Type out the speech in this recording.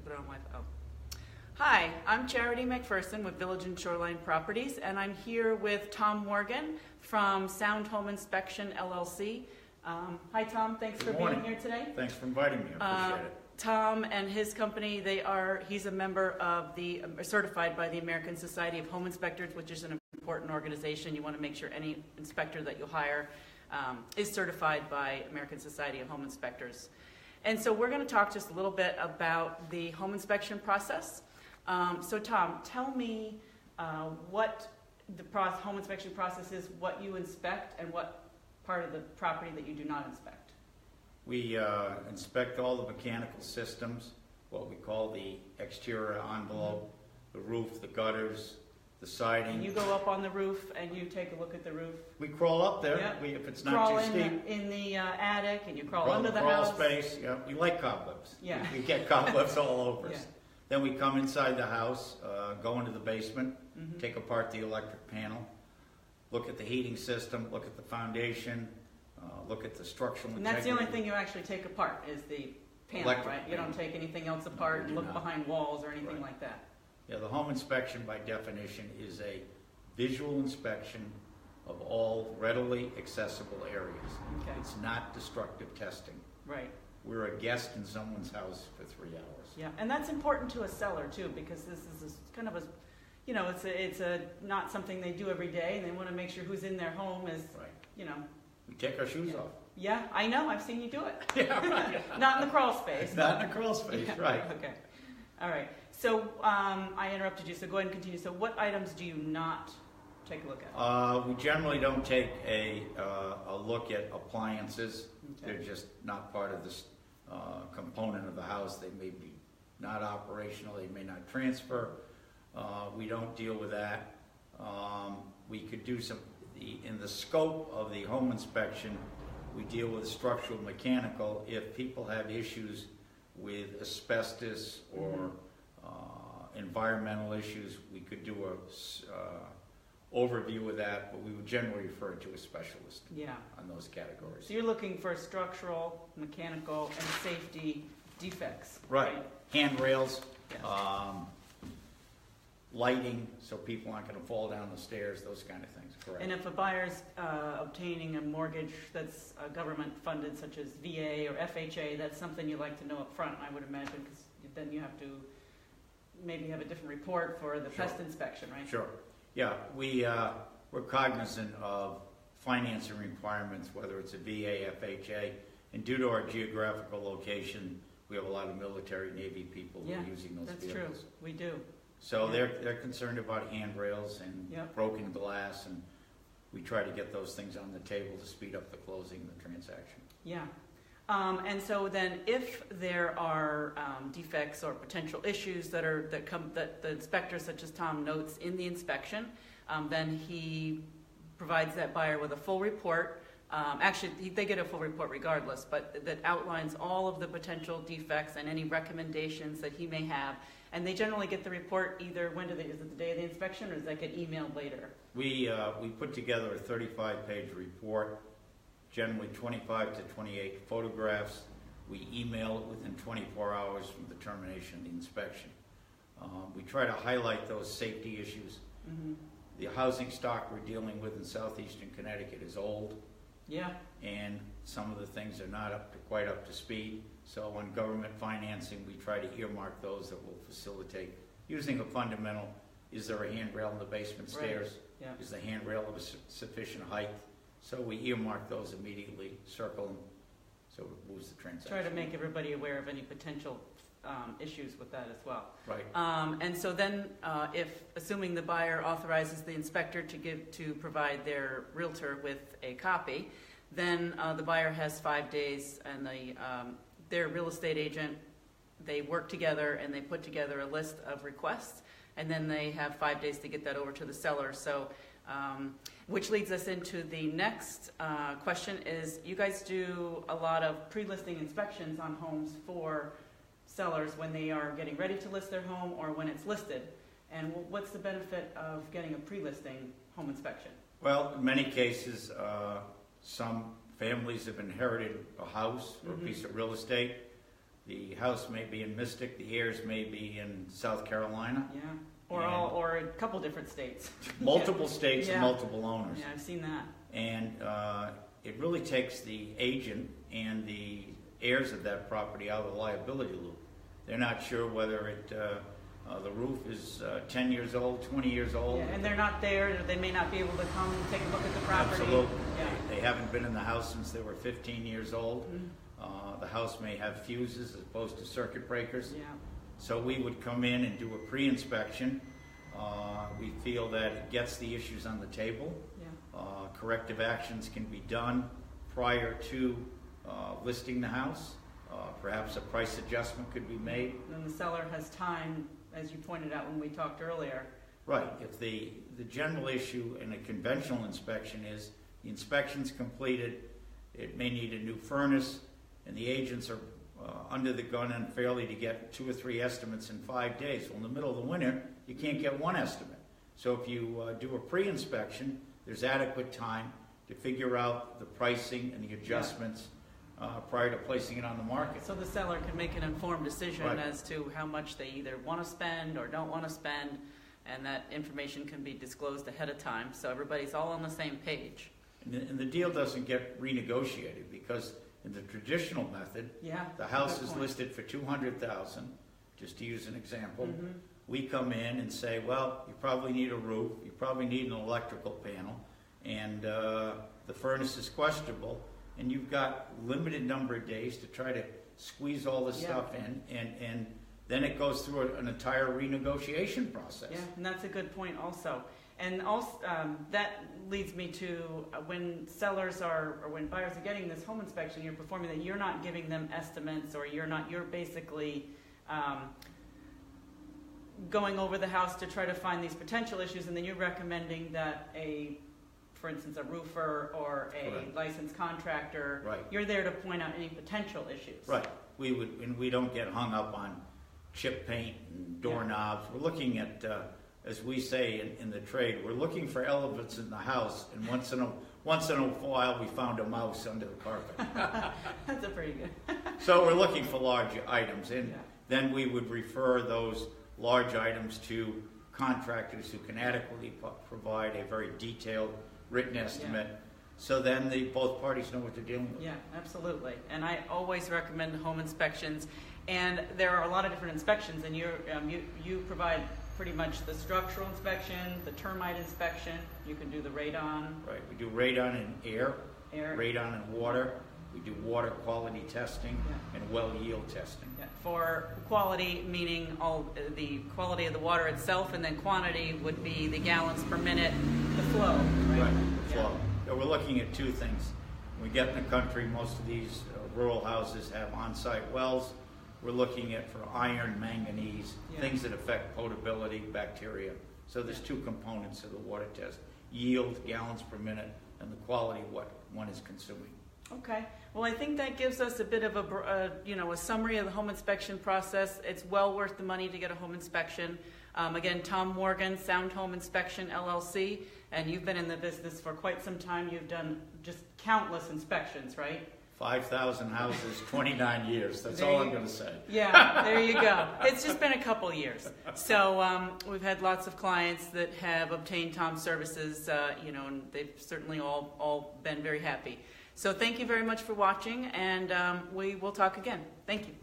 put it on Wi-Fi. Oh. Hi, I'm Charity MacPherson with Village and Shoreline Properties, and I'm here with Tom Morgan from Sound Home Inspection LLC. Hi, Tom. Thanks for being here today. Thanks for inviting me. I appreciate it. Tom and his company, he's a member of certified by the American Society of Home Inspectors, which is an important organization. You want to make sure any inspector that you hire is certified by American Society of Home Inspectors. And so we're going to talk just a little bit about the home inspection process. So Tom, tell me what the home inspection process is, what you inspect, and what part of the property that you do not inspect. We inspect all the mechanical systems, what we call the exterior envelope, the roof, the gutters, the siding. And you go up on the roof and you take a look at the roof. We crawl up there. Yep. If it's not too steep. Crawl in the attic, and you crawl under the crawl house. Space. Yeah, we like cobwebs. Yeah. We get cobwebs all over us. Yeah. Then we come inside the house, go into the basement, take apart the electric panel, look at the heating system, look at the foundation, look at the structural integrity. And that's the only thing you actually take apart is the panel, right? You don't take anything else apart and look behind walls or anything like that. Yeah, the home inspection by definition is a visual inspection of all readily accessible areas. Okay. It's not destructive testing. Right. We're a guest in someone's house for 3 hours. Yeah, and that's important to a seller too, because this is kind of it's not something they do every day, and they want to make sure who's in their home is, right. We take our shoes off. Yeah, I know. I've seen you do it. Yeah, right. Not in the crawl space. Not in the crawl space, yeah. Right. Okay. All right. So I interrupted you, so go ahead and continue. So what items do you not take a look at? We generally don't take a look at appliances. Okay. They're just not part of this component of the house. They may be not operational. They may not transfer. We don't deal with that. We could do in the scope of the home inspection, we deal with structural mechanical. If people have issues with asbestos or environmental issues, we could do a overview of that, but we would generally refer to a specialist on those categories. So you're looking for structural, mechanical, and safety defects. Right. Handrails, Yeah. Lighting, so people aren't going to fall down the stairs, those kind of things, correct. And if a buyer's obtaining a mortgage that's government funded, such as VA or FHA, that's something you like to know up front, I would imagine, because then you have to maybe have a different report for the pest inspection, right? Sure. Yeah, we're cognizant of financing requirements, whether it's a VA, FHA, and due to our geographical location, we have a lot of military, Navy people who are using those vehicles. That's true. We do. So they're concerned about handrails and broken glass, and we try to get those things on the table to speed up the closing of the transaction. Yeah. And so then, if there are defects or potential issues that the inspector, such as Tom, notes in the inspection, then he provides that buyer with a full report. Actually, they get a full report regardless, but that outlines all of the potential defects and any recommendations that he may have. And they generally get the report either is it the day of the inspection, or does that get emailed later? We put together a 35-page report, generally 25 to 28 photographs. We email it within 24 hours from the termination of the inspection. We try to highlight those safety issues. Mm-hmm. The housing stock we're dealing with in southeastern Connecticut is old. Yeah. And some of the things are not quite up to speed. So on government financing, we try to earmark those that will facilitate using a fundamental, is there a handrail in the basement stairs? Right. Yeah. Is the handrail of a sufficient height? So we earmark those immediately, circle them, so it moves the transaction. Try to make everybody aware of any potential issues with that as well. Right. And so then, assuming the buyer authorizes the inspector to provide their realtor with a copy, then the buyer has 5 days, and their real estate agent, they work together and they put together a list of requests, and then they have 5 days to get that over to the seller. So, which leads us into the next question is, you guys do a lot of pre-listing inspections on homes for sellers when they are getting ready to list their home or when it's listed. And what's the benefit of getting a pre-listing home inspection? Well, in many cases, some families have inherited a house or a piece of real estate. The house may be in Mystic, the heirs may be in South Carolina. Yeah, or a couple different states. Multiple states and Yeah. multiple owners. Yeah, I've seen that. And it really takes the agent and the heirs of that property out of the liability loop. They're not sure whether the roof is 10 years old, 20 years old. Yeah, and they're not there, they may not be able to come and take a look at the property. Absolutely. Yeah. They haven't been in the house since they were 15 years old. Mhm. The house may have fuses as opposed to circuit breakers. Yeah. So we would come in and do a pre-inspection. We feel that it gets the issues on the table. Yeah. Corrective actions can be done prior to listing the house. Perhaps a price adjustment could be made. And the seller has time, as you pointed out when we talked earlier. Right. If the general issue in a conventional inspection is the inspection's completed, it may need a new furnace, and the agents are under the gun unfairly to get 2 or 3 estimates in 5 days. Well, in the middle of the winter, you can't get one estimate. So if you do a pre-inspection, there's adequate time to figure out the pricing and the adjustments prior to placing it on the market. So the seller can make an informed decision Right. as to how much they either want to spend or don't want to spend, and that information can be disclosed ahead of time, so everybody's all on the same page. And the deal doesn't get renegotiated because in the traditional method, Yeah. the house good is point. listed for $200,000, just to use an example. Mhm. We come in and say, well, you probably need a roof, you probably need an electrical panel, and the furnace is questionable, and you've got limited number of days to try to squeeze all this Yeah. stuff in, and then it goes through an entire renegotiation process. Yeah, and that's a good point also. And also, that leads me to when sellers are, or when buyers are getting this home inspection, you're performing that, you're not giving them estimates, or you're basically going over the house to try to find these potential issues, and then you're recommending that for instance, a roofer or a Correct. licensed contractor, Right. you're there to point out any potential issues. Right. And we don't get hung up on chip paint and doorknobs. We're looking at, as we say in the trade, we're looking for elephants in the house, and once in a while we found a mouse under the carpet. That's a pretty good. So we're looking for large items, and Yeah. then we would refer those large items to contractors who can adequately provide a very detailed written estimate. So then both parties know what they're dealing with. Yeah, absolutely. And I always recommend home inspections. And there are a lot of different inspections, and you provide pretty much the structural inspection, the termite inspection. You can do the radon. Right. We do radon and air, Air. radon and water. We do water quality testing Yeah. and well yield testing. Yeah. For quality, meaning all the quality of the water itself, and then quantity would be the gallons per minute, the flow. Right. The flow. So we're looking at 2 things. When we get in the country, most of these rural houses have on-site wells. We're looking at for iron, manganese, Yeah. things that affect potability, bacteria. So there's 2 components of the water test: yield, gallons per minute, and the quality of what one is consuming. Okay. Well, I think that gives us a bit of a summary of the home inspection process. It's well worth the money to get a home inspection. Again, Tom Morgan, Sound Home Inspection LLC, and you've been in the business for quite some time. You've done just countless inspections, right? 5,000 houses, 29 years. That's There all you I'm going to say. Yeah, there you go. It's just been a couple years. So we've had lots of clients that have obtained Tom's services, and they've certainly all been very happy. So thank you very much for watching, and we will talk again. Thank you.